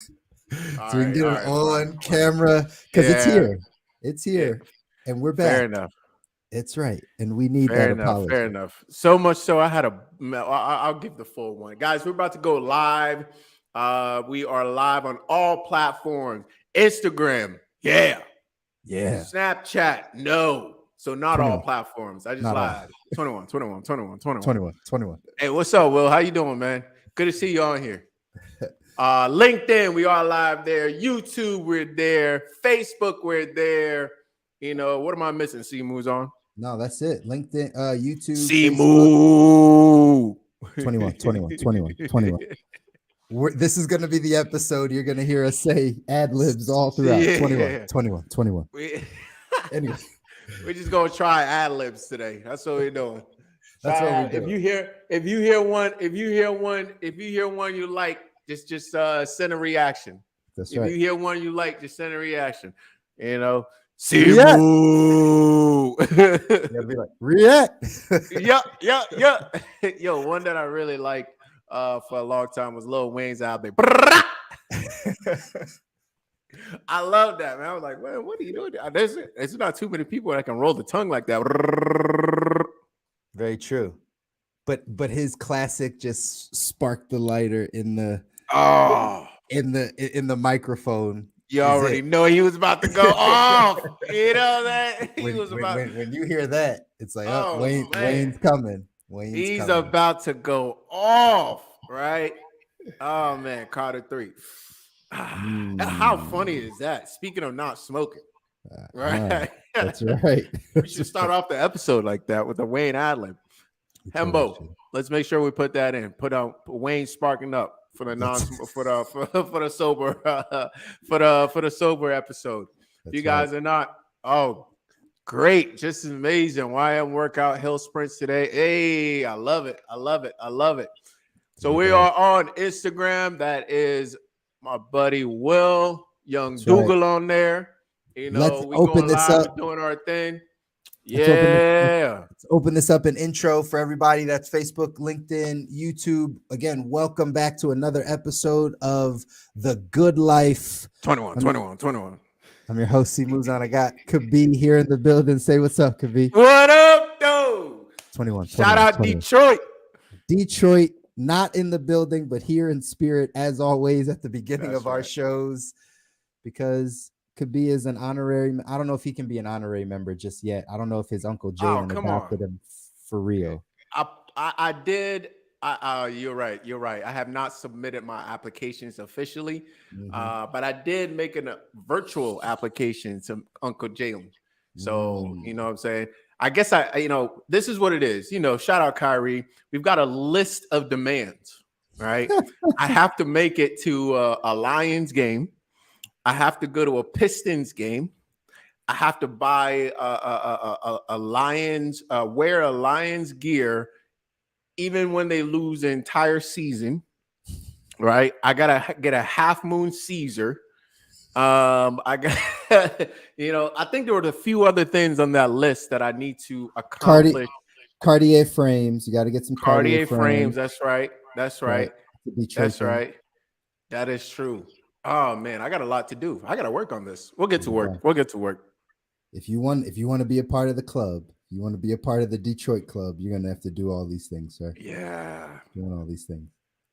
So we can get it all on Fine. camera because it's Yeah, here. It's it, here. And we're fair back. enough. It's right. And we need Fair that enough. Fair apology. enough. So much so, I'll give the full one, guys. We're about to go live. We are live on all platforms. Instagram, yeah. Yeah. Snapchat, no. So not all 21. platforms. I just Not all. lied. 21, 21, 21, 21. 21. 21. Hey, what's up, Will? How you doing, man? Good to see you on here. LinkedIn, we are live there. YouTube, we're there. Facebook, we're there. You know, what am I missing? See moves on. No, that's it. LinkedIn, YouTube, See Facebook. moo. 21. 21. 21. 21. This is going to be the episode you're going to hear us say ad libs all throughout. 21. Yeah. 21. 21. We, Anyway, we're just gonna try ad libs today. That's what we're doing. that's what we If do. you hear one you like, just send a reaction. That's If right. you hear one you like, just send a reaction. You know, see React. moo. You gotta be like, react. Yeah. Yo, one that I really liked for a long time was Lil Wayne's album. I love that, man. I was like, man, what are you doing? There's not too many people that can roll the tongue like that. Very true. But his classic just sparked the lighter in the Oh, in the microphone. you already know he was about to go off. You know that he was about. When you hear that, it's like, oh, Oh Wayne's man, coming. he's Coming. about to go off, right? Oh man, Carter 3. How funny is that? Speaking of not smoking, right? That's right. We should start off the episode like that with a Wayne ad-lib. Hembo, let's make sure we put that in. Put Wayne sparking up for the for the sober for the sober episode. If you guys are not, great, just amazing. YM workout hill sprints today. Hey, I love it. So we are on Instagram. That is my buddy Will Young Dougal on there. You know, we going live doing our thing. Yeah. Let's open this up an intro for everybody. That's Facebook, LinkedIn, YouTube. Again, welcome back to another episode of The Good Life. 21. I'm your host, C Moves On. I got Kabi here in the building. Say what's up, Kabi. What up, though? 21. Shout out 21. Detroit. Detroit, not in the building, but here in spirit, as always, at the beginning of our shows, because Kabi is an honorary. I don't know if he can be an honorary member just yet. I don't know if his uncle Jalen adopted him for real. I did. You're right. I have not submitted my applications officially, but I did make a virtual application to Uncle Jalen. So you know what I'm saying. I guess this is what it is. You know, shout out Kyrie. We've got a list of demands, right? I have to make it to a Lions game. I have to go to a Pistons game. I have to buy a Lions, wear a Lions gear, even when they lose the entire season, right? I gotta get a Half Moon Caesar. I got, I think there were a few other things on that list that I need to accomplish. Cartier frames. You got to get some Cartier frames. That's right. That is true. Oh man, I got a lot to do. I got to work on this. We'll get to work. If you want to be a part of the club, you want to be a part of the Detroit club, you're going to have to do all these things, sir. Yeah. Doing all these things.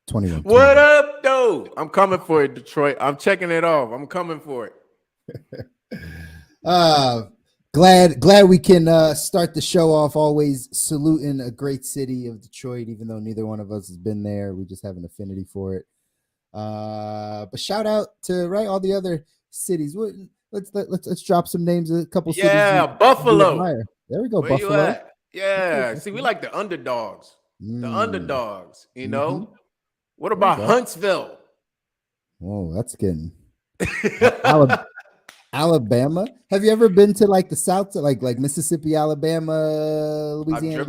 21. What up, though? I'm coming for it, Detroit. I'm checking it off. I'm coming for it. Glad we can start the show off always saluting a great city of Detroit, even though neither one of us has been there. We just have an affinity for it. But shout out to all the other cities. Let's drop some names. A couple cities. Yeah, Buffalo. There we go. Where Buffalo. You at? Yeah. See, we like the underdogs. The underdogs. You know. What about Huntsville? Oh, that's getting Alabama. Have you ever been to like the South, like Mississippi, Alabama, Louisiana?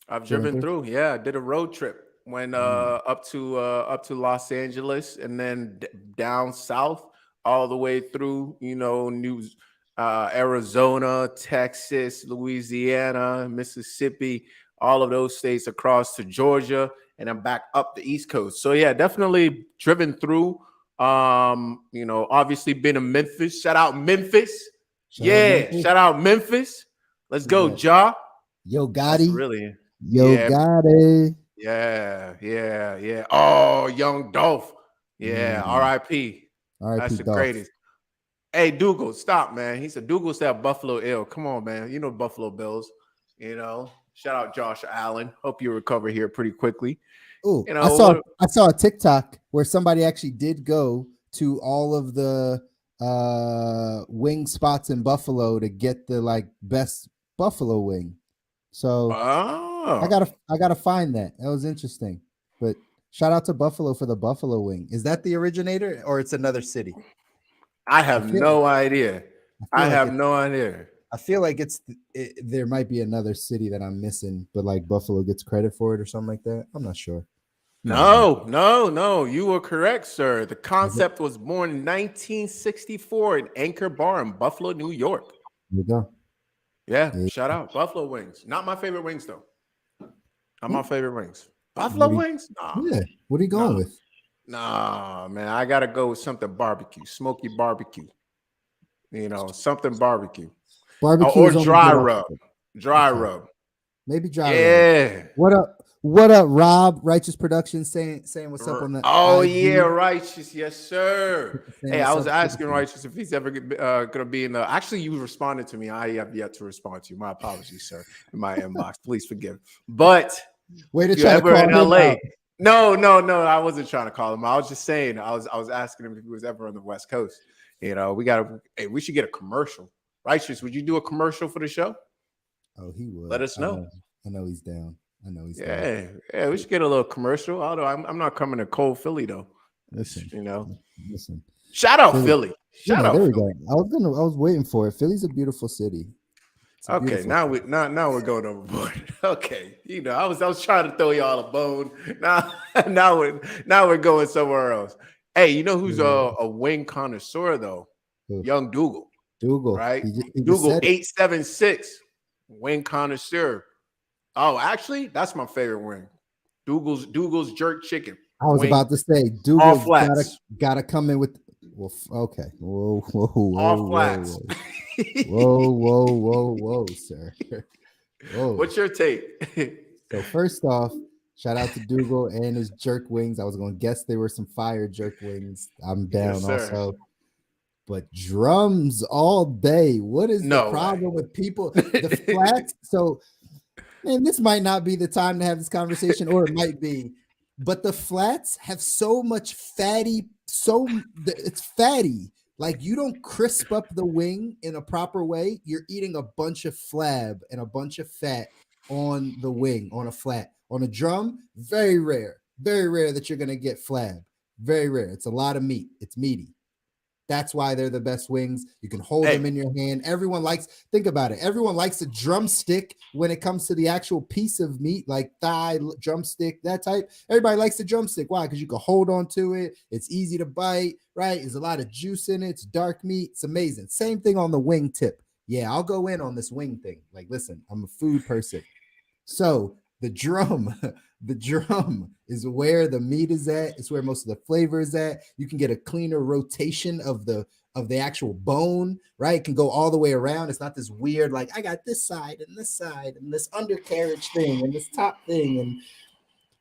I've driven through. Yeah, I did a road trip. Went up to Los Angeles and then down south all the way through, Arizona, Texas, Louisiana, Mississippi, all of those states across to Georgia, and I'm back up the East Coast. So yeah, definitely driven through Obviously been in Memphis. Shout out Memphis. Shout out Yeah, Memphis. shout out Memphis. Let's Who's go, that? Ja. Yo That's Gotti. really, Yo yeah, Gotti. yeah. Oh, Young Dolph. Yeah, Mm. R.I.P. That's R.I.P. the Dolph. greatest. Hey, Dougal, stop, man. He said Dougal said Buffalo ill. Come on, man. You know Buffalo Bills. Shout out Josh Allen. Hope you recover here pretty quickly. Oh, You I know saw what? I saw a TikTok where somebody actually did go to all of the wing spots in Buffalo to get the like best buffalo wing. So Oh, I gotta find that. That was interesting. But shout out to Buffalo for the buffalo wing. Is that the originator or it's another city? I I have feel no idea. I I feel like have it's no idea. I feel like there might be another city that I'm missing, but like Buffalo gets credit for it or something like that. I'm not sure. Might be right. No. You were correct, sir. The Is it? concept was born in 1964 in Anchor Bar in Buffalo, New York. There you go. Yeah, Yeah. shout out Buffalo wings. Not my favorite wings though. Not my Hmm. favorite wings. Buffalo What do you, wings? Nah, yeah. What are you going nah, with? nah, man. I gotta go with something barbecue, smoky barbecue. Something barbecue. Barbecue Or is only dry good off rub. of it. Dry Okay. rub. Maybe dry rub. Yeah. What up? What up, Rob? Righteous Productions saying what's up on the Oh yeah, IG. Righteous, yes sir. Saying Hey, I what's was up to the asking fam. Righteous if he's ever gonna be in the. Actually, you responded to me. I have yet to respond to you. My apologies, sir. In my inbox, please forgive. But Way to if you're try to ever in call him LA, out. no, I wasn't trying to call him. I was just saying. I was asking him if he was ever on the West Coast. We gotta. Hey, we should get a commercial. Righteous, would you do a commercial for the show? Oh, he Let would. us know. I know he's down. I know he's down. Yeah, we should get a little commercial. Although I'm not coming to cold Philly though. Listen, listen. Shout out Philly. Philly. Shout Yeah, out there we Philly. go. I was waiting for it. Philly's a beautiful city. It's a Okay, beautiful city. now we're going overboard. Okay, I was trying to throw y'all a bone. Now now we're going somewhere else. Hey, you know who's Yeah. a wing connoisseur though? Who? Young Dougal, Dougal. right? He just Dougal said it. 876, wing connoisseur. Oh, actually, that's my favorite wing. Dougal's jerk chicken I was wing, about to say all Dougal flats, gotta come in with. Well, okay. all flats. Whoa, sir. Whoa. What's your take? So first off, shout out to Dougal and his jerk wings. I was gonna guess they were some fire jerk wings. I'm Yes, down sir. also. But drums all day. What is the No way. problem with people? The flats. So, man, this might not be the time to have this conversation, or it might be. But the flats have so much fatty, it's fatty. Like you don't crisp up the wing in a proper way. You're eating a bunch of flab and a bunch of fat on the wing, on a flat. On a drum, very rare that you're gonna get flab. Very rare. It's a lot of meat. It's meaty. That's why they're the best wings. You can hold them Hey, in your hand. Think about it. Everyone likes a drumstick when it comes to the actual piece of meat, like thigh, drumstick, that type. Everybody likes the drumstick. Why? Because you can hold on to it. It's easy to bite, right? There's a lot of juice in it. It's dark meat. It's amazing. Same thing on the wing tip. Yeah, I'll go in on this wing thing. Like, listen, I'm a food person. So the drum, the drum is where the meat is at. It's where most of the flavor is at. You can get a cleaner rotation of the actual bone, right? It can go all the way around. It's not this weird, like I got this side and this undercarriage thing and this top thing. And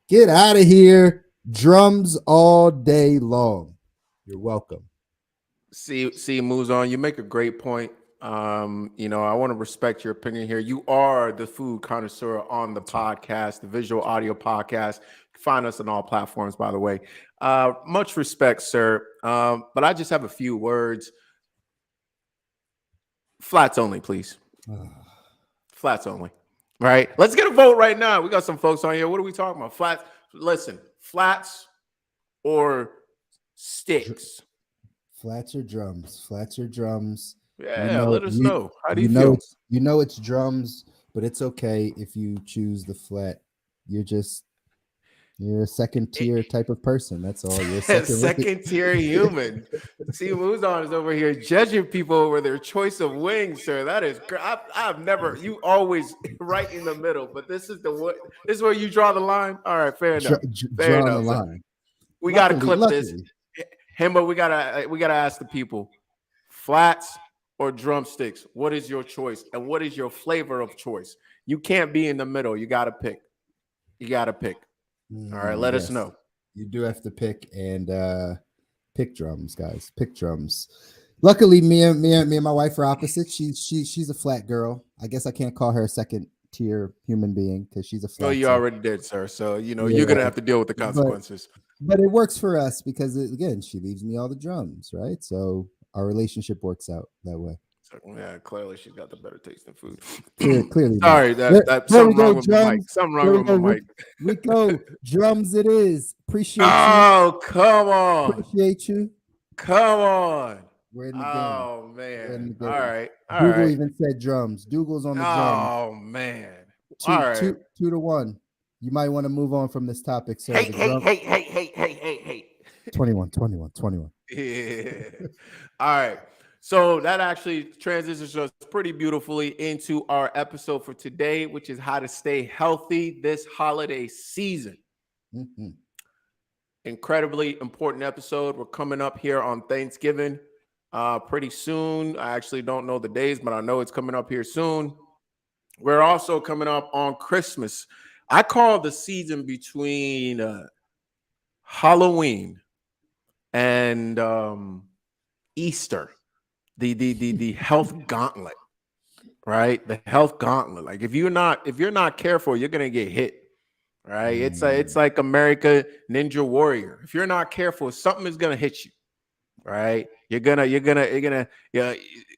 get out of here. Drums all day long. You're welcome. see, moves on. You make a great point. I want to respect your opinion here. You are the food connoisseur on the podcast, the visual audio podcast. Find us on all platforms, by the way. Much respect, sir. But I just have a few words. Flats only, please. Flats only. Right. Let's get a vote right now. We got some folks on here. What are we talking about? Flats. Listen, flats or sticks. Flats or drums? Flats or drums? Yeah, let us You know. How do you feel? it's drums, but it's okay if you choose the flat. You're just you're a second tier type of person. That's all. You're second rate. Second tier human. See, Muzan is over here judging people over their choice of wings, sir. That is, I've never. You always right in the middle, but this is this is where you draw the line. All right, fair enough. Fair Drawing the enough, sir. line. We got to clip this. Luckily. Hambo, we gotta ask the people: flats or drumsticks? What is your choice, and what is your flavor of choice? You can't be in the middle. You gotta pick. You gotta pick. All right, let us Yes, know. you do have to pick and pick drums, guys. Pick drums. Luckily, me and my wife are opposite. She's a flat girl. I guess I can't call her a second tier human being because she's a Well, flat. you So already did, sir. So you're yeah, gonna have to deal with the but consequences. but it works for us because again, she leaves me all the drums, right? So our relationship works out that way. So, yeah, clearly she's got the better taste in food. Clearly not. Sorry, that There we something wrong go, with my mic. drums. Something wrong There we with go, my mic. Rico. Drums. It is. Appreciate you. Oh, come on. Appreciate you. Come on. We're in the game. Oh We're in man. the All game. right. All Dougal right. even said drums. Dougal's on the drums. Oh man. All Two, right. two, 2-1. You might want to move on from this topic, sir. Hate, The hate, drum hate, hate, hate, hate, hate, hate. 21, 21, 21. Yeah. All right. So that actually transitions us pretty beautifully into our episode for today, which is how to stay healthy this holiday season. Mm-hmm. Incredibly important episode. We're coming up here on Thanksgiving pretty soon. I actually don't know the days, but I know it's coming up here soon. We're also coming up on Christmas. I call the season between Halloween and Easter the health gauntlet, right? The health gauntlet. Like if you're not careful, you're gonna get hit. Right? It's like America Ninja Warrior. If you're not careful, something is gonna hit you. Right? You're gonna. Yeah.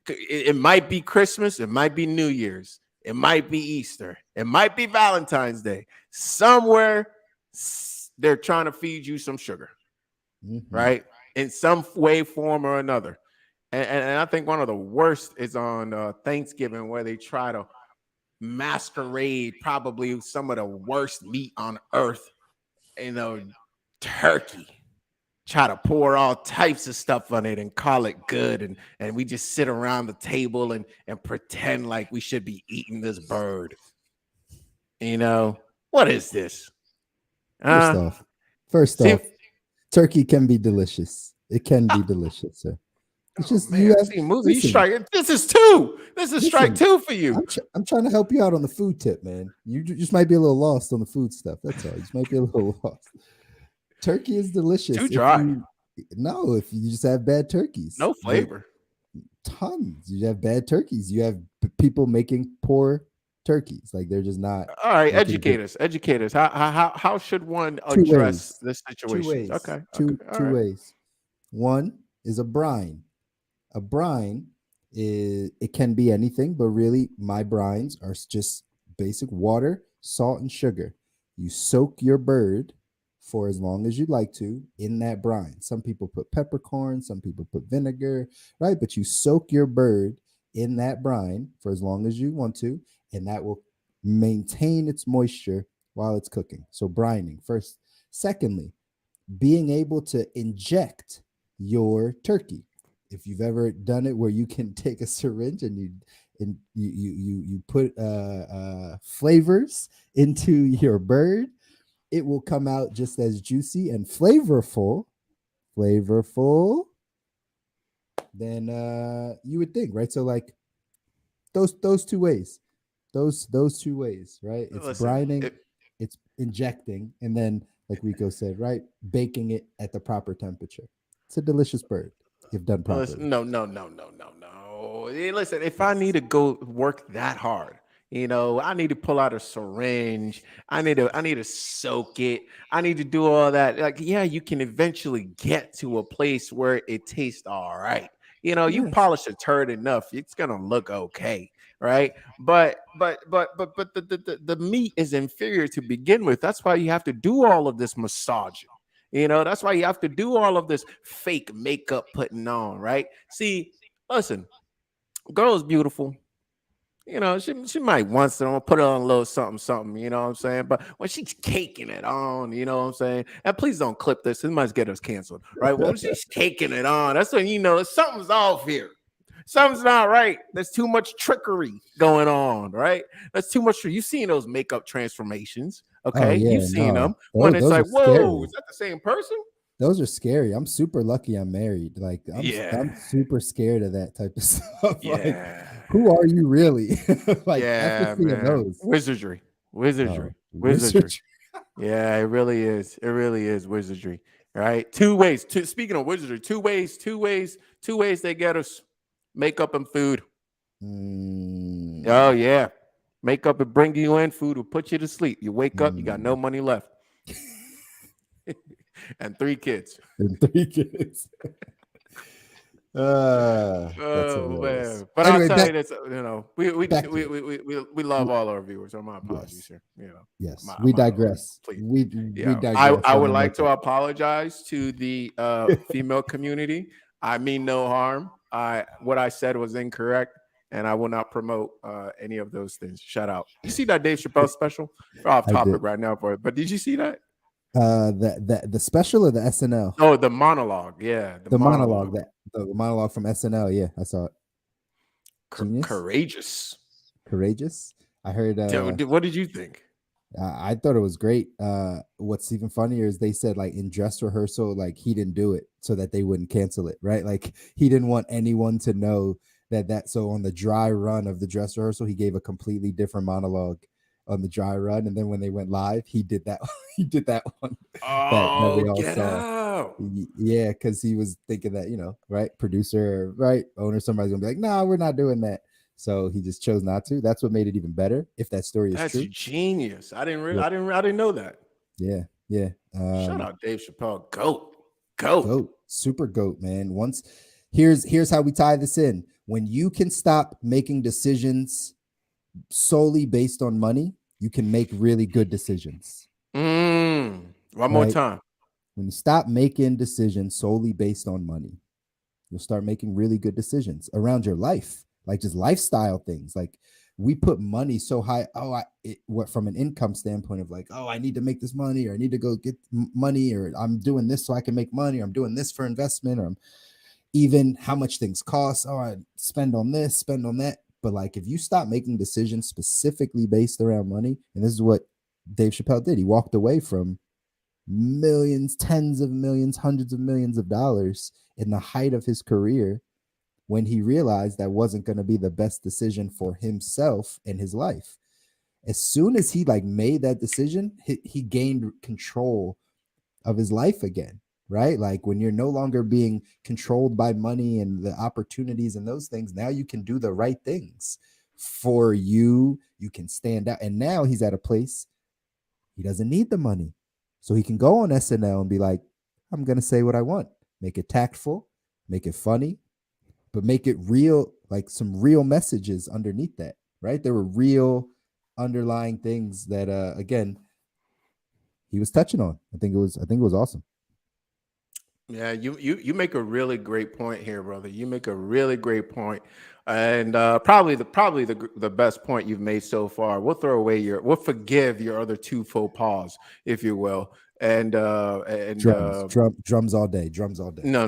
It might be Christmas. It might be New Year's. It might be Easter. It might be Valentine's Day. Somewhere they're trying to feed you some sugar, Mm-hmm. right? In some way, form, or another. And I think one of the worst is on Thanksgiving, where they try to masquerade probably some of the worst meat on earth, turkey. Try to pour all types of stuff on it and call it good, and we just sit around the table and pretend like we should be eating this bird. What is this? First Uh off, first see, off, turkey can be delicious. It can be delicious, sir. It's oh just you man, have see, Moose, you listen, strike. This is two. This is strike listen. two for you. I'm trying to help you out on the food tip, man. You just might be a little lost on the food stuff. That's all. You just might be a little lost. Turkey is Too delicious if dry. you no, if you just have bad turkeys. No The flavor. tons. You have bad turkeys. You have people making poor turkeys. Like they're just not All right, making good. educators, educators. How should one Two address ways. this Two situation? ways. Okay, okay, Two all two right. ways. One is a brine. A brine is it can be anything, but really my brines are just basic water, salt, and sugar. You soak your bird for as long as you'd like to in that brine. Some people put peppercorn, some people put vinegar, right? But you soak your bird in that brine for as long as you want to, and that will maintain its moisture while it's cooking. So brining first. Secondly, being able to inject your turkey. If you've ever done it where you can take a syringe and you put flavors into your bird, it will come out just as juicy and flavorful than you would think, right? So like those two ways, those two ways, right? It's Listen, brining, it's injecting, and then like Rico said, right, baking it at the proper temperature. It's a delicious bird if done properly. listen, no, no, no, no, no, no. Listen, if I need to go work that hard, I need to pull out a syringe. I need to soak it. I need to do all that. Like, yeah, you can eventually get to a place where it tastes all right. You Yes. polish a turd enough, it's gonna look okay, right? But the meat is inferior to begin with. That's why you have to do all of this massaging. That's why you have to do all of this fake makeup putting on, right? See, listen, girl is beautiful. She might once put on a little something, something, you know what I'm saying? But when she's caking it on, you know what I'm saying? And please don't clip this. It might get us canceled, right? When she's caking it on, that's when something's off here. Something's not right. There's too much trickery going on, right? There's too much. You've seen those makeup transformations, Oh okay? yeah, You've seen no, them when it's those are like, whoa, scary. is that the same person? those are scary. I'm super lucky I'm married. Like I'm Yeah. super scared of that type of stuff. Like, Yeah. who are you really? Like Yeah, efficacy of man. those. Wizardry. Oh, Wizardry. Wizardry. wizard. Yeah, it really is. It really is wizardry. Right? Two ways. Speaking of wizardry, two ways they get us. Makeup and food. Oh Mm, yeah. Makeup will bring you in, food will put you to sleep. You wake up, you got no mm. money left. And 3 kids. And 3 kids. That's Oh hilarious. man! But I'll Anyway, tell back you this, back to it. we love all our viewers. So my apologies Yes. here. Yes. I'm We out of order. digress. Please. We Yeah, digress I on would the like to makeup. apologize to the female community. I mean no harm. What I said was incorrect, and I will not promote any of those things. Shout out. You see that Dave Chappelle special? We're off I topic did. right now, but did you see that? The special or the SNL? Oh, the monologue. Yeah, the The monologue, monologue. that the monologue from SNL. Yeah, I saw it. Genius, Courageous. courageous. I heard. What did you think? I thought it was great. What's even funnier is they said like in dress rehearsal, like he didn't do it so that they wouldn't cancel it, right? Like he didn't want anyone to know that. So on the dry run of the dress rehearsal, he gave a completely different monologue on the dry run, and then when they went live, he did that. He did that one that Oh, we all get saw. out. Yeah, because he was thinking that right, producer, right, owner, somebody's gonna be like, "No, we're not doing that." So he just chose not to. That's what made it even better. If that story is That's true. genius. Yep. I didn't know that. Yeah, yeah. Shout out Dave Chappelle. Goat. Goat. Goat, super goat, man. Once here's how we tie this in. When you can stop making decisions solely based on money, you can make really good decisions, One more right? time. When you stop making decisions solely based on money, you'll start making really good decisions around your life, like just lifestyle things. Like we put money so high. Oh, what from an income standpoint of like, oh, I need to make this money, or I need to go get money, or I'm doing this so I can make money, or I'm doing this for investment, or I'm even how much things cost. Oh, I spend on this, spend on that. But like, if you stop making decisions specifically based around money, and this is what Dave Chappelle did, he walked away from millions, tens of millions, hundreds of millions of dollars in the height of his career when he realized that wasn't going to be the best decision for himself and his life. As soon as he like made that decision, he gained control of his life again, right? Like when you're no longer being controlled by money and the opportunities and those things, now you can do the right things for you. You can stand out. And now he's at a place he doesn't need the money. So he can go on SNL and be like, I'm going to say what I want. Make it tactful, make it funny, but make it real, like some real messages underneath that, right? There were real underlying things that again, he was touching on. I think it was awesome. Yeah, you make a really great point here, brother. You make a really great point, and probably the best point you've made so far. We'll forgive your other two faux pas, if you will, and Drums all day, drums all day. no.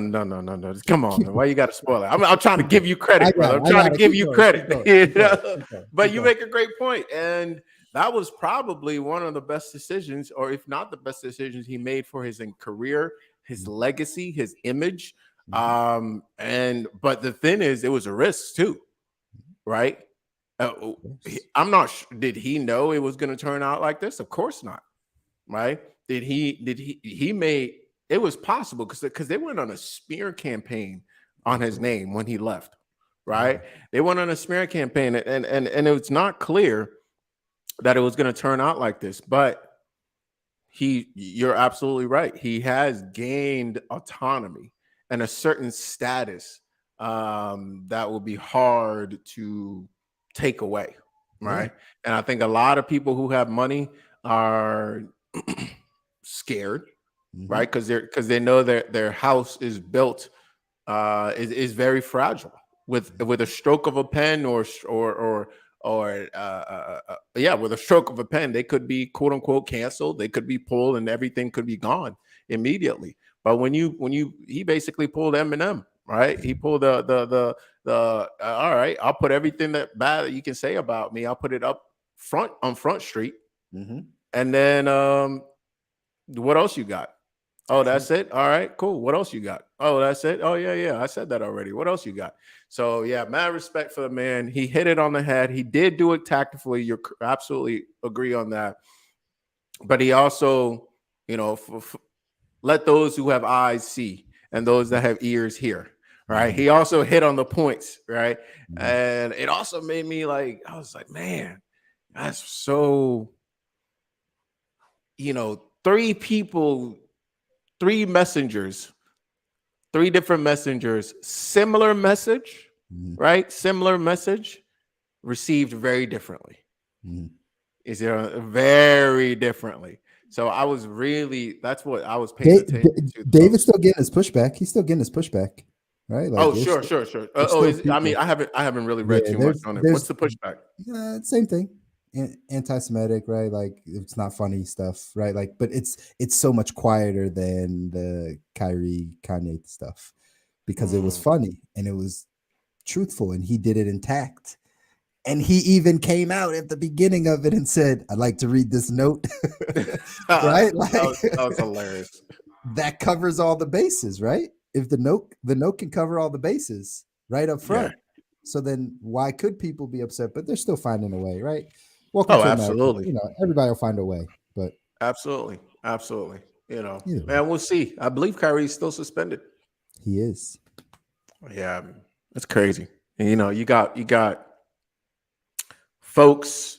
Come on, man. Why you got to spoil it? I'm trying to Keep give going. you I credit, got brother. it. I'm I trying to got it. give Keep you going. credit. Keep going. You Keep going. know? Keep going. But Keep you going. make a great point, and that was probably one of the best decisions, or if not the best decisions he made for his career, his legacy, his image. Mm-hmm. And but the thing is, it was a risk too, right? Of course. I'm not sure. Did he know it was going to turn out like this? Of course not, right? He made it was possible because they went on a smear campaign on his name when he left, Yeah. right? They went on a smear campaign, and it was not clear that it was going to turn out like this, but you're absolutely right. He has gained autonomy and a certain status that will be hard to take away, Yeah. right? And I think a lot of people who have money are scared, Mm-hmm. right? Because they know their house is built is very fragile with a stroke of a pen or with a stroke of a pen they could be quote unquote canceled, they could be pulled, and everything could be gone immediately. But when you he basically pulled Eminem, right? He pulled the all right, I'll put everything that bad that you can say about me, I'll put it up front on Front Street. Mm-hmm. And then what else you got? Oh, that's it. All right, cool. What else you got? Oh, that's it. Oh, yeah, yeah. I said that already. What else you got? So, yeah, mad respect for the man. He hit it on the head. He did do it tactfully. You're absolutely agree on that. But he also, you know, let those who have eyes see and those that have ears hear. Right. Mm-hmm. He also hit on the points. Right. Mm-hmm. And it also made me like, I was like, man, that's so, three people, three messengers, three different messengers, similar message, Mm-hmm. right? Similar message received very differently. Mm-hmm. Is there very differently? So I was really, that's what I was paying attention to the David's most. still getting his pushback. He's still getting his pushback, right? Like Oh, sure, sure, sure. there's Oh, still is I mean, people. I haven't really read Yeah, too much on it. What's there's the pushback? same thing. Anti-Semitic, right? Like it's not funny stuff, right? Like, but it's so much quieter than the Kyrie Kanye stuff because it was Mm. funny and it was truthful and he did it intact. And he even came out at the beginning of it and said, "I'd like to read this note," that, right? Like was, that was hilarious. that covers all the bases, right? If the note can cover all the bases right up Yeah. front, so then why could people be upset? But they're still finding a way, right? Welcome Oh, to America. absolutely. Everybody will find a way, but Absolutely. Absolutely. either way, Man, we'll see. I believe Kyrie's still suspended. he is. Yeah, that's crazy. And you got folks,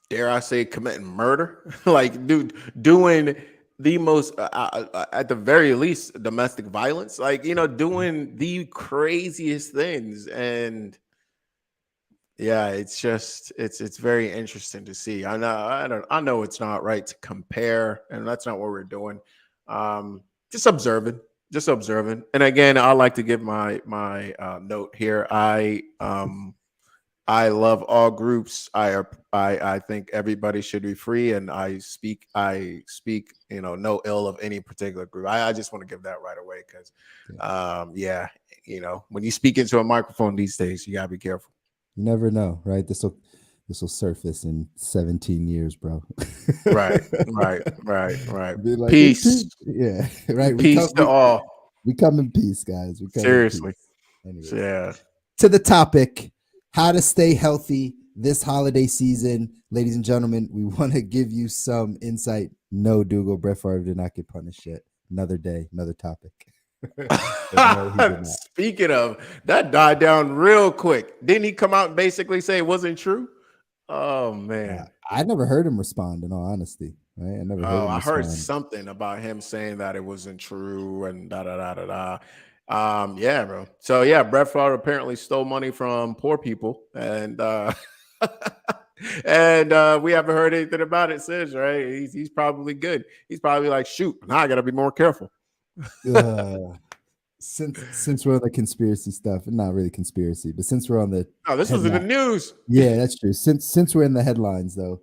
dare I say, committing murder, like dude, doing the most, at the very least, domestic violence, like doing the craziest things, and yeah, it's just it's very interesting to see. I know it's not right to compare, and that's not what we're doing. Um, just observing, just observing. And again, I like to give my note here. I love all groups. I think everybody should be free, and I speak no ill of any particular group. I just want to give that right away because, Yeah. yeah, when you speak into a microphone these days, you gotta be careful. You never know, right? This will surface in 17 years, bro. Right, right, right, right. Be like in Peace, peace, yeah, right. We peace come, to all. we come in peace, guys. We come in Seriously, peace. Anyways, yeah. to the topic, how to stay healthy this holiday season. Ladies and gentlemen, we want to give you some insight. No, Dougal, Brett Favre did not get punished yet. Another day, another topic. But no, he did not. Speaking of, that died down real quick. Didn't he come out and basically say it wasn't true? Oh man. I never heard him respond, in all honesty. Right? I never heard Oh, him I heard respond. something about him saying that it wasn't true and da da da da da. Yeah, bro. So yeah, Brett Favre apparently stole money from poor people, and we haven't heard anything about it since. Right? He's probably good. He's probably like, shoot, now I got to be more careful. Uh, since we're on the conspiracy stuff, not really conspiracy, but since we're on the Oh, this was in the headline, news. yeah, that's true. Since we're in the headlines, though,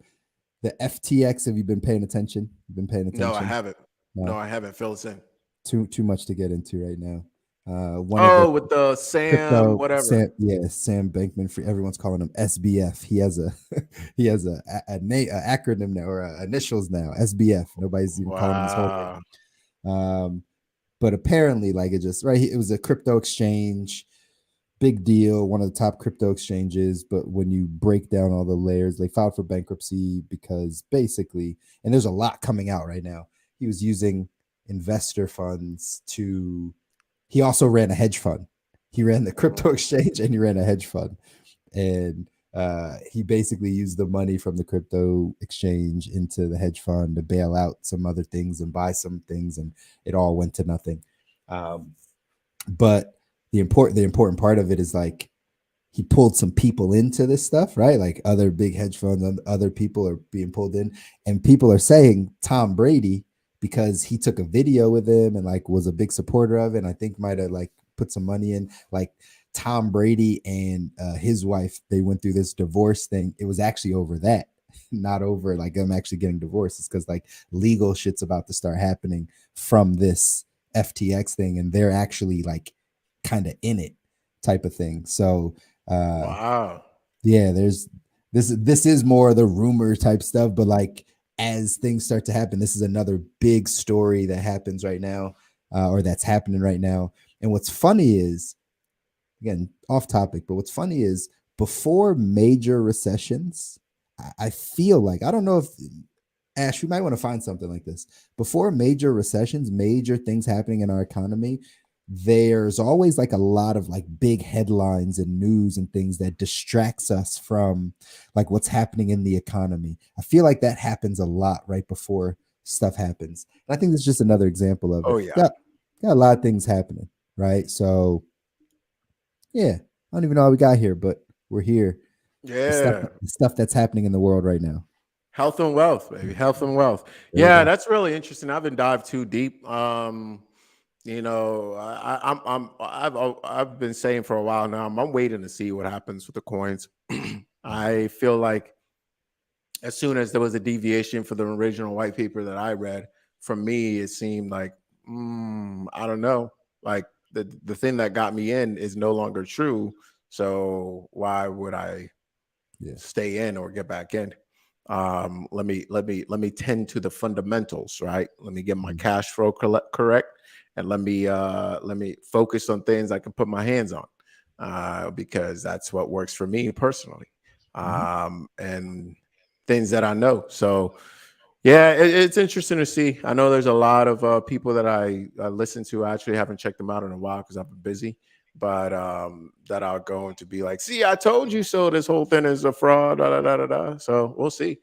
the FTX. Have you been paying attention? You've been paying No, I attention? haven't. No, No, I haven't. Fill us in. too much to get into right now. One of the Oh, with the Sam, crypto whatever. Sam Bankman Free. Everyone's calling him SBF. He has a he has a name, a acronym now or initials now. SBF. Nobody's even calling him his whole Wow. name. But apparently, like it just right. It was a crypto exchange, big deal, one of the top crypto exchanges. But when you break down all the layers, they filed for bankruptcy because basically, and there's a lot coming out right now. He was using investor funds to. He also ran a hedge fund. He ran the crypto exchange and he ran a hedge fund, and he basically used the money from the crypto exchange into the hedge fund to bail out some other things and buy some things, and it all went to nothing. Um, but the important part of it is like he pulled some people into this stuff, right? Like other big hedge funds and other people are being pulled in, and people are saying Tom Brady because he took a video with him and like was a big supporter of it. And I think might have like put some money in. Like Tom Brady and his wife, they went through this divorce thing. It was actually over that, not over like them actually getting divorced. It's because like legal shit's about to start happening from this FTX thing, and they're actually like kind of in it type of thing. So uh Wow. yeah, there's this is more the rumor type stuff, but like as things start to happen, this is another big story that happens right now, or that's happening right now. And what's funny is, again, off topic, but what's funny is before major recessions, I feel like, I don't know if Ash, we might want to find something like this. Before major recessions, major things happening in our economy, there's always like a lot of like big headlines and news and things that distracts us from like what's happening in the economy. I feel like that happens a lot right before stuff happens. And I think this is just another example of it. Oh yeah. Got a lot of things happening, right? So yeah, I don't even know how we got here, but we're here. Yeah. The stuff that's happening in the world right now. Health and wealth, baby. Health and wealth. There we Yeah, go. that's really interesting. I haven't dived too deep. I've been saying for a while now. I'm waiting to see what happens with the coins. I feel like as soon as there was a deviation for the original white paper that I read, for me, it seemed like I don't know. Like the thing that got me in is no longer true. So why would I Yeah. stay in or get back in? Let me tend to the fundamentals, right? Let me get my Mhm. cash flow correct, and let me focus on things I can put my hands on, because that's what works for me personally, Mhm. and things that I know. So yeah, it's interesting to see. I know there's a lot of people that I listen to. I actually haven't checked them out in a while because I've been busy. But that are going to be like, see, I told you so. This whole thing is a fraud. Da, da, da, da, da. So we'll see.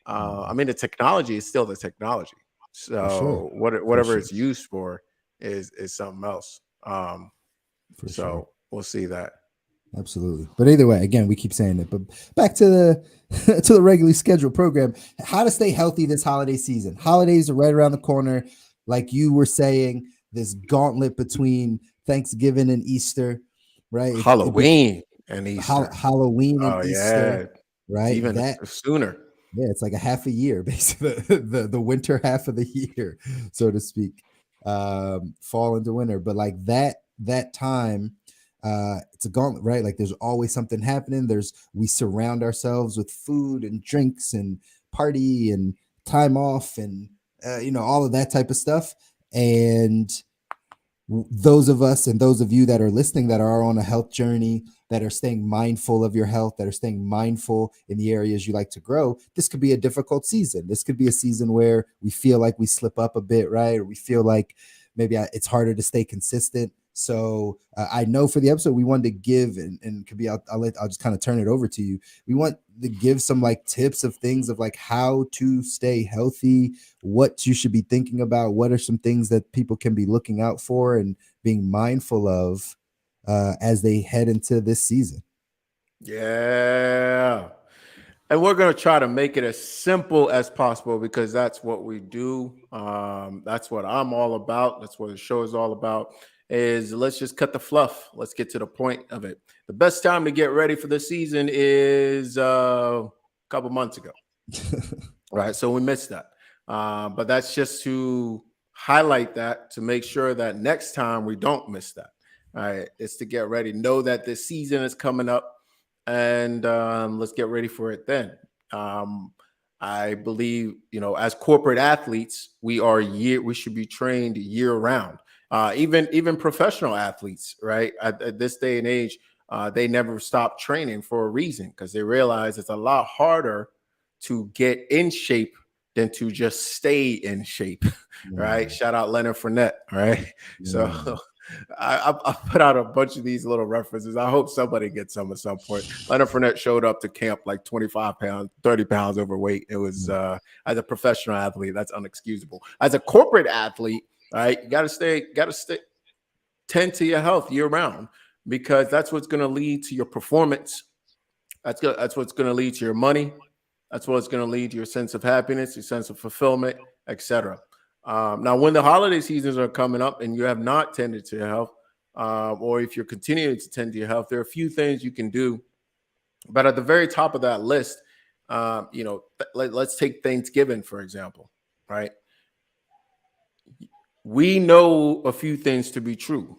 I Mhm. mean, the technology is still the technology. For sure. So For whatever sure. it's used for is something else. For sure. So we'll see that. Absolutely. But either way, again, we keep saying it. But back to the to the regularly scheduled program. How to stay healthy this holiday season. Holidays are right around the corner. Like you were saying, this gauntlet between Thanksgiving and Easter, right? Halloween and Easter. Halloween and Oh Easter, yeah, it's right? even That sooner. Yeah, it's like a half a year, basically the winter half of the year, so to speak, fall into winter. But like that time, it's a gauntlet, right? Like there's always something happening. We surround ourselves with food and drinks and party and time off and all of that type of stuff. And those of us and those of you that are listening that are on a health journey, that are staying mindful of your health, that are staying mindful in the areas you like to grow, this could be a difficult season. This could be a season where we feel like we slip up a bit, right? Or we feel like maybe it's harder to stay consistent. So I know for the episode we wanted to give, and could be I'll just kind of turn it over to you. We want to give some like tips of things of like how to stay healthy, what you should be thinking about, what are some things that people can be looking out for and being mindful of as they head into this season. Yeah. And we're going to try to make it as simple as possible because that's what we do. That's what I'm all about. That's what the show is all about. Is let's just cut the fluff. Let's get to the point of it. The best time to get ready for the season is a couple months ago, right? So we missed that. But that's just to highlight that to make sure that next time we don't miss that. All right, it's to get ready. Know that this season is coming up, and let's get ready for it then. Um, I believe, as corporate athletes, we should be trained year round. Even professional athletes, right? At this day and age, they never stop training for a reason because they realize it's a lot harder to get in shape than to just stay in shape, right? Mm, Shout out Leonard Fournette, right? So mm, I put out a bunch of these little references. I hope somebody gets some at some point. Leonard Fournette showed up to camp like 25 pounds, 30 pounds overweight. It was mm, as a professional athlete, that's unexcusable. As a corporate athlete, right, you gotta stay, tend to your health year round because that's what's gonna lead to your performance. That's what's gonna lead to your money. That's what's going to lead to your sense of happiness, your sense of fulfillment, etc. Now, when the holiday seasons are coming up and you have not tended to your health, or if you're continuing to tend to your health, there are a few things you can do. But at the very top of that list, let's take Thanksgiving, for example, right? We know a few things to be true.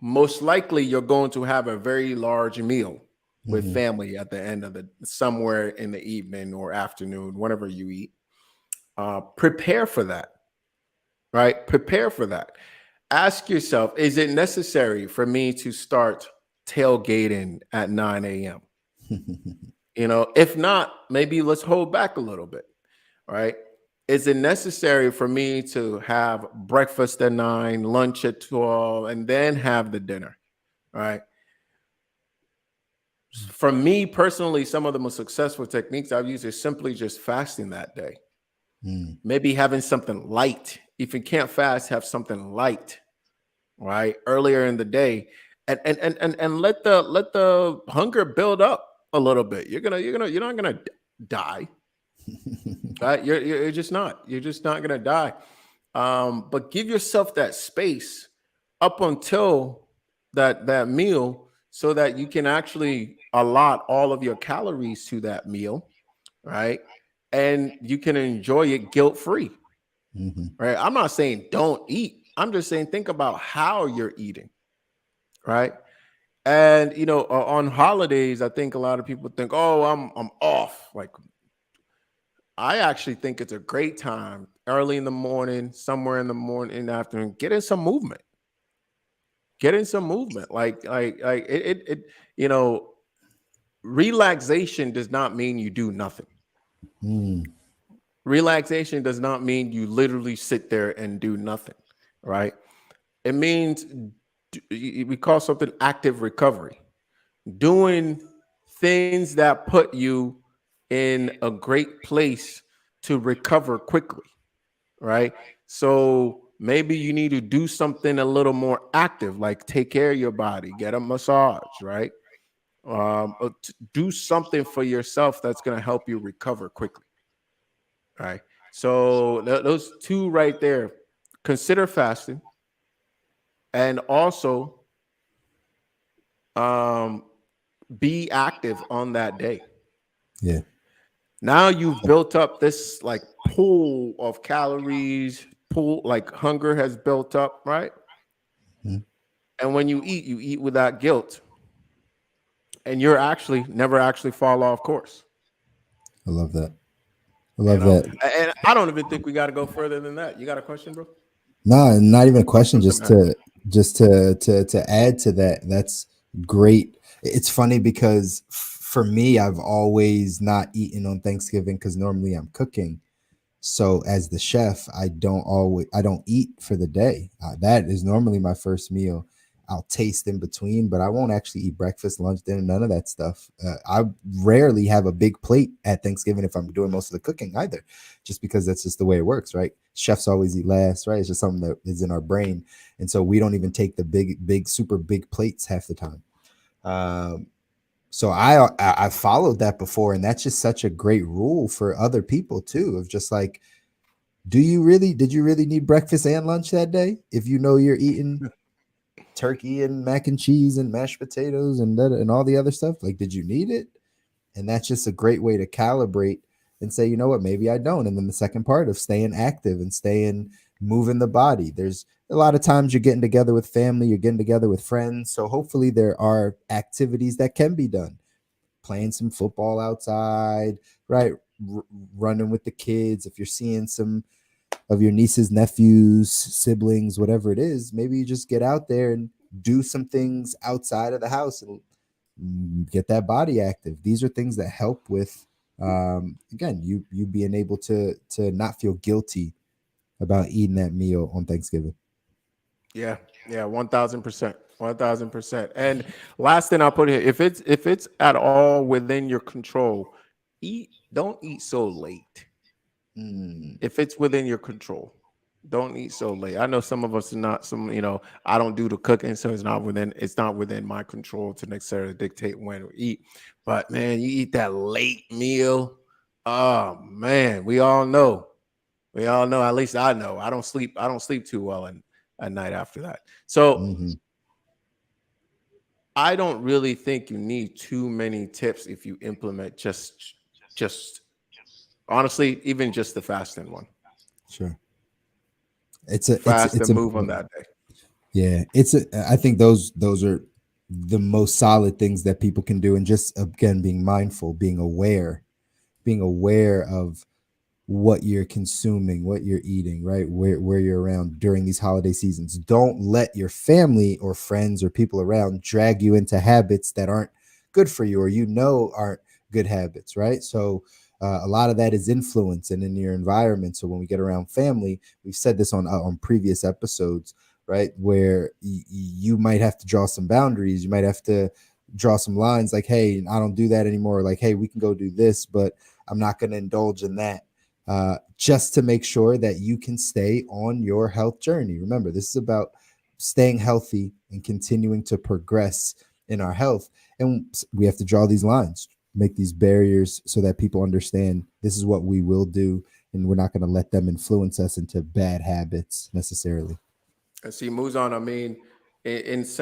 Most likely, you're going to have a very large meal with mhm, family at the end of the somewhere in the evening or afternoon, whenever you eat. Prepare for that, right? Prepare for that. Ask yourself, is it necessary for me to start tailgating at 9 a.m.? If not, maybe let's hold back a little bit, right? Is it necessary for me to have breakfast at 9, lunch at 12, and then have the dinner, right? For me personally, some of the most successful techniques I've used is simply just fasting that day. Mm. Maybe having something light. If you can't fast, have something light, right? Earlier in the day. And let the hunger build up a little bit. You're not gonna die, right? You're just not. You're just not gonna die. But give yourself that space up until that meal so that you can actually allot all of your calories to that meal, right? And you can enjoy it guilt free, Mhm. right? I'm not saying don't eat. I'm just saying think about how you're eating, right? And on holidays, I think a lot of people think, "Oh, I'm off." Like I actually think it's a great time early in the morning, somewhere in the morning, in the afternoon, get in some movement. Get in some movement. Like it you know, relaxation does not mean you do nothing. Mm. Relaxation does not mean you literally sit there and do nothing, right? It means we call something active recovery. Doing things that put you in a great place to recover quickly, right? So maybe you need to do something a little more active, like take care of your body, get a massage, right? Do something for yourself that's going to help you recover quickly, right? So those two right there, consider fasting and also um, be active on that day. Yeah. Now you've built up this like pool of calories, pool like hunger has built up, right? Mhm. And when you eat without guilt, and you're actually never actually fall off course. I love that. I You love know, that. and I don't even think we got to go further than that. You got a question, bro? No, not even a question. Something, Just man. to add to that. That's great. It's funny because for me, I've always not eaten on Thanksgiving because normally I'm cooking. So as the chef, I don't eat for the day. That is normally my first meal. I'll taste in between, but I won't actually eat breakfast, lunch, dinner, none of that stuff. I rarely have a big plate at Thanksgiving if I'm doing most of the cooking either, just because that's just the way it works, right? Chefs always eat last, right? It's just something that is in our brain, and so we don't even take the big, super big plates half the time. Um, so I followed that before, and that's just such a great rule for other people too. Of just like, did you really need breakfast and lunch that day? If you know you're eating turkey and mac and cheese and mashed potatoes and and all the other stuff, like, did you need it? And that's just a great way to calibrate and say, you know what, maybe I don't. And then the second part of staying active and staying moving the body. There's a lot of times you're getting together with family, you're getting together with friends. So hopefully there are activities that can be done, playing some football outside, right? R- Running with the kids. If you're seeing some of your nieces, nephews, siblings, whatever it is, maybe you just get out there and do some things outside of the house and get that body active. These are things that help with again, you being able to not feel guilty about eating that meal on Thanksgiving. Yeah, yeah, 1,000%, 1,000%. And last thing I'll put here, if it's at all within your control, don't eat so late. Mm, If it's within your control, don't eat so late. I know some of us are not some, I don't do the cooking, so it's not within my control to necessarily dictate when we eat. But man, you eat that late meal. Oh man, we all know. We all know, at least I know. I don't sleep too well at night after that. So hmm. I don't really think you need too many tips if you implement just honestly, even just the fasting one. Sure. Fast It's and move on important. that day. Yeah, I think those are the most solid things that people can do, and just again being mindful, being aware of what you're consuming, what you're eating, right? Where you're around during these holiday seasons. Don't let your family or friends or people around drag you into habits that aren't good for you or aren't good habits, right? So a lot of that is influence and in your environment. So when we get around family, we've said this on previous episodes, right? Where you might have to draw some boundaries. You might have to draw some lines like, hey, I don't do that anymore. Like, hey, we can go do this, but I'm not going to indulge in that, just to make sure that you can stay on your health journey. Remember, this is about staying healthy and continuing to progress in our health. And we have to draw these lines, make these barriers so that people understand this is what we will do. And we're not going to let them influence us into bad habits necessarily. And see, Muzan, I mean, and it's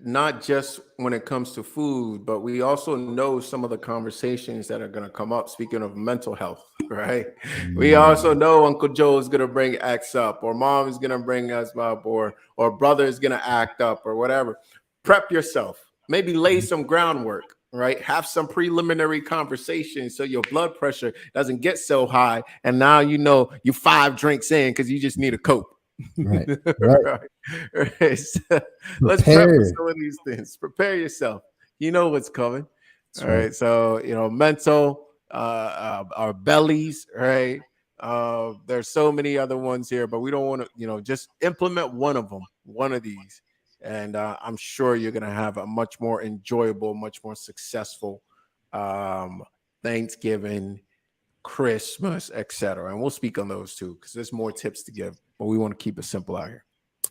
not just when it comes to food, but we also know some of the conversations that are going to come up. Speaking of mental health, right? We also Mm, know Uncle Joe is going to bring X up, or Mom is going to bring us up, or brother is going to act up, or whatever. Prep yourself. Maybe lay some groundwork. Right, have some preliminary conversations so your blood pressure doesn't get so high, and now you know you 5 drinks in because you just need a cope. right. Right. Right. Right. So let's prep for Prepare. some of these things. Prepare yourself. You know what's coming. That's All right. right. So, mental, our bellies, right? There's so many other ones here, but we don't want to, just implement one of them, one of these. And I'm sure you're going to have a much more enjoyable, much more successful um, Thanksgiving, Christmas, etc. And we'll speak on those too, because there's more tips to give, but we want to keep it simple out here.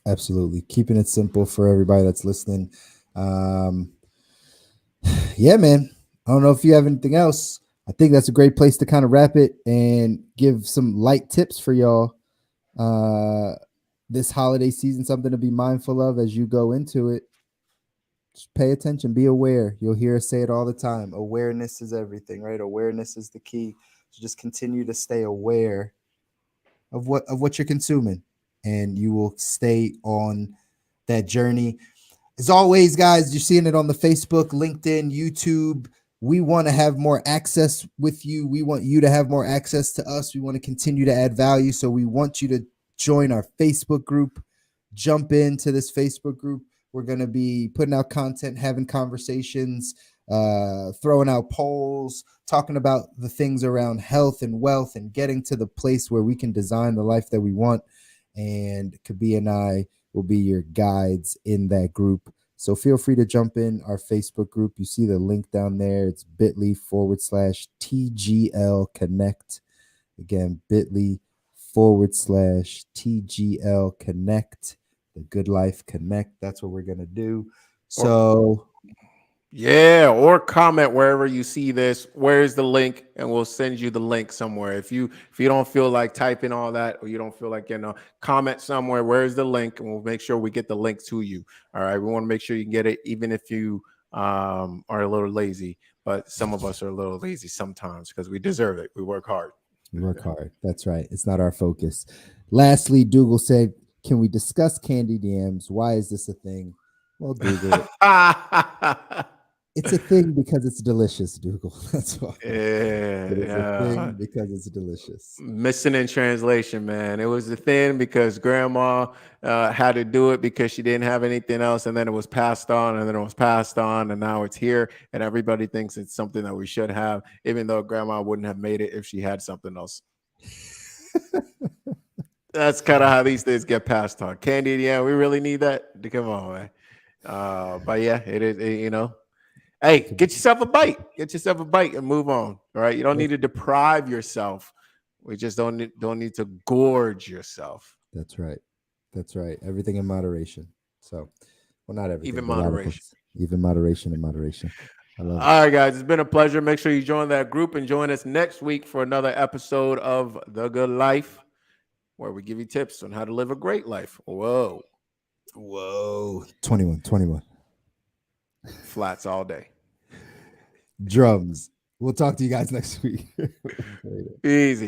Absolutely. Keeping it simple for everybody that's listening. Um, yeah, man. I don't know if you have anything else. I think that's a great place to kind of wrap it and give some light tips for y'all uh, this holiday season, something to be mindful of as you go into it. Just pay attention, be aware. You'll hear us say it all the time. Awareness is everything, right? Awareness is the key. So just continue to stay aware of what you're consuming, and you will stay on that journey. As always, guys, you're seeing it on the Facebook, LinkedIn, YouTube. We want to have more access with you. We want you to have more access to us. We want to continue to add value. So we want you to join our Facebook group, jump into this Facebook group. We're going to be putting out content, having conversations, throwing out polls, talking about the things around health and wealth and getting to the place where we can design the life that we want. And Kabi and I will be your guides in that group. So feel free to jump in our Facebook group. You see the link down there. It's bit.ly/TGL Connect. Again, bit.ly/TGL Connect. The Good Life Connect. That's what we're going to do. Or So, or comment wherever you see this. Where's the link? And we'll send you the link somewhere. If you don't feel like typing all that, or you don't feel like comment somewhere. Where's the link? And we'll make sure we get the link to you. All right. We want to make sure you can get it, even if you are a little lazy. But some of us are a little lazy sometimes because we deserve it. We work hard. we work hard. That's right. It's not our focus. Lastly, Dougal said, can we discuss candied yams? Why is this a thing? Well, Dougal, it's a thing because it's delicious, Dougal. That's why. Yeah, It is a yeah. thing because it's delicious. Missing in translation, man. It was the thing because grandma had to do it because she didn't have anything else, and then it was passed on, and then it was passed on, and now it's here, and everybody thinks it's something that we should have, even though grandma wouldn't have made it if she had something else. That's kind of how these things get passed on. Candy, yeah, we really need that. Come on, man. But yeah, it is. Hey, get yourself a bite. Get yourself a bite and move on. All right. You don't need to deprive yourself. We just don't need to gorge yourself. That's right. That's right. Everything in moderation. So, well, not Even everything, but a lot of moderation. things. Even moderation and moderation. I love it. All right, guys. It's been a pleasure. Make sure you join that group and join us next week for another episode of The Good Life, where we give you tips on how to live a great life. Whoa. Whoa. 21, 21. Flats all day. Drums. We'll talk to you guys next week. Later. Easy.